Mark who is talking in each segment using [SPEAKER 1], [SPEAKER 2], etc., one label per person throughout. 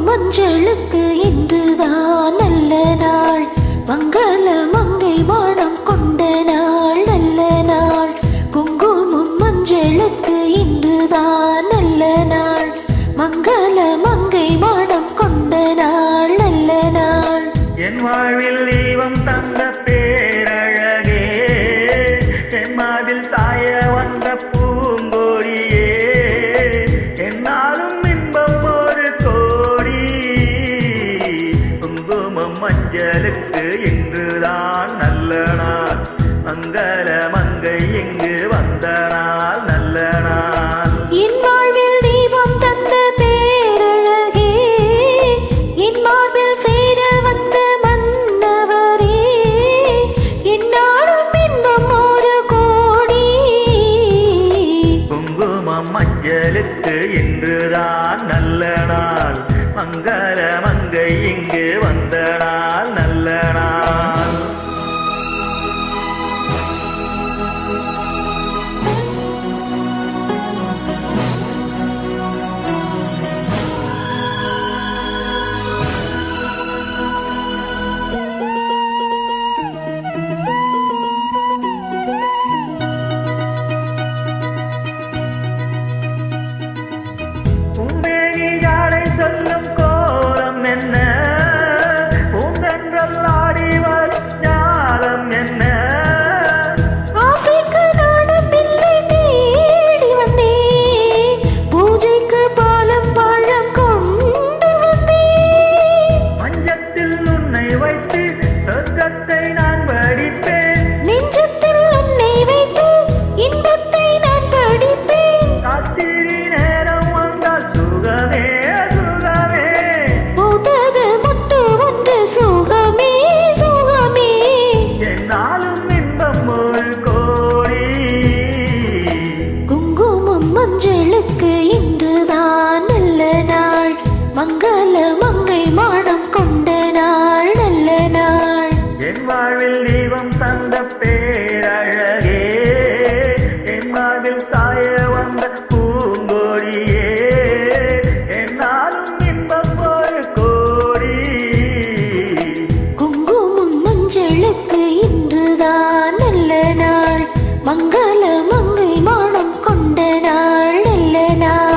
[SPEAKER 1] மஞ்சளுக்கு இன்றுதான் நல்ல நாள், மங்கள மங்கை மாடம் கொண்ட நாள், நல்ல நாள். குங்குமம் மஞ்சளுக்கு இன்றுதான் நல்ல நாள், மங்கள மங்கை மாடம் கொண்ட நாள், நல்ல நாள்.
[SPEAKER 2] என் வாழ்வில் தெய்வம் தந்த பேரழகே, என் மாவில் சாய வந்த பூங்கோடியே, என்னாலும் இன்பம் ஒரு கோடி. குங்குமம் மஞ்சளுக்கு இன்றுதான் நல்ல நாள், மங்கள மங்கை இங்கு வந்த நாள், நல்ல நாள்.
[SPEAKER 1] என் வாழ்வில் தெய்வம் தந்த பேரழகே, என் மார்பில் சேர வந்த மன்னவரே, என்னாலும் இன்பம் ஒரு கோடி.
[SPEAKER 2] குங்குமம் மஞ்சளுக்கு இன்றுதான் நல்ல நாள், மங்கள மங்கை இங்கு வந்த நாள், நல்ல நாள். சொல்லும் கோலம் என்ன, பூந்தென்றல் ஆடி வரும் ஞானம் என்ன.
[SPEAKER 1] ஆசைக்கு நாட பிள்ளை தேடி வந்தேன், பூஜைக்கு பாலம் பழம் கொண்டு வந்தேன்.
[SPEAKER 2] மஞ்சத்தில் உன்னை வைத்து சொர்க்கத்தை நான் படிப்பேன்,
[SPEAKER 1] நெஞ்சத்தில் உன்னை வைத்து இன்பத்தை நான் படிப்பேன்.
[SPEAKER 2] காத்திரி நேரம் வந்தால் சுகமே சுகமே,
[SPEAKER 1] பூத்தது முட்டு ஒன்று சுகமே சுகமே,
[SPEAKER 2] என்னாலும் இன்பம் ஒரு கோடி.
[SPEAKER 1] குங்குமம் மஞ்சளுக்கு இன்றுதான் நல்ல நாள், மங்கள மங்கை மாடம் கொண்ட நாள், நல்ல நாள்.
[SPEAKER 2] என் வாழ்வில் தெய்வம் தந்த பேரழகே, என் மாவில் சாய வந்த பூங்கோடியே, என்னாலும் இன்பம் ஒரு கோடி.
[SPEAKER 1] குங்குமம் மஞ்சளுக்கு இன்றுதான் நல்ல நாள், மங்கள மங்கை மாடம் கொண்ட நாள், நல்ல நாள்.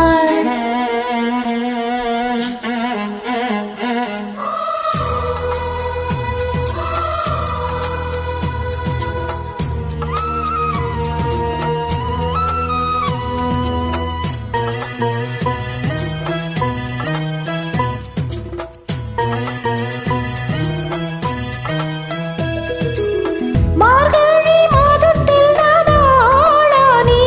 [SPEAKER 1] மார்கழி மாதத்தில் நான் ஆளானே,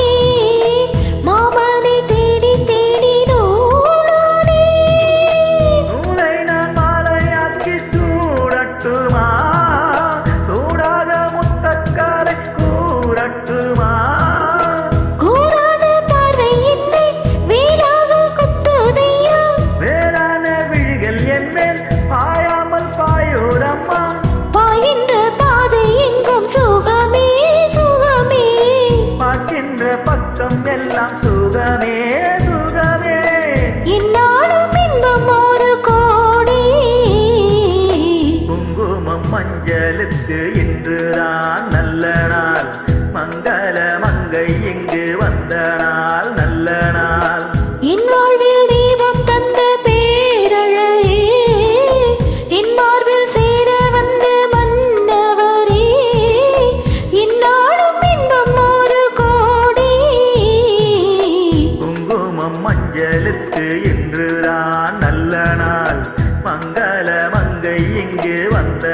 [SPEAKER 1] மாமனை தேடி தேடி நூலானே.
[SPEAKER 2] நூலை நான் மாலையாக்கி சூடட்டுமா, சூடாத முத்தக்காரை கூறட்டுமா.
[SPEAKER 1] கூறாத பார்வை என்னை வேலாக குத்துதையா,
[SPEAKER 2] வேளான விழிகள் என் மேல் பாயாமல் பாயோரம்மா.
[SPEAKER 1] பாயின்ற பாதை எங்கும் சுகமே சுகமே,
[SPEAKER 2] பார்க்கின்ற பக்கம் எல்லாம் சுகமே சுகமே,
[SPEAKER 1] என்னாலும் இன்பம் ஒரு கோடி.
[SPEAKER 2] குங்குமம் மஞ்சளுக்கு இன்றுதான் நல்ல நாள், மங்கள மங்கை இங்கு வந்த நாள், நல்ல நாள்.
[SPEAKER 1] என் வாழ்வில் தெய்வம் தந்த பேரழகே, என் மார்பில் சேர வந்த மன்னவரே, என்னாலும் இன்பம் ஒரு கோடி.
[SPEAKER 2] குங்குமம் மஞ்சளுக்கு இன்றுதான் நல்ல நாள், மங்கள மங்கை இங்கு வந்த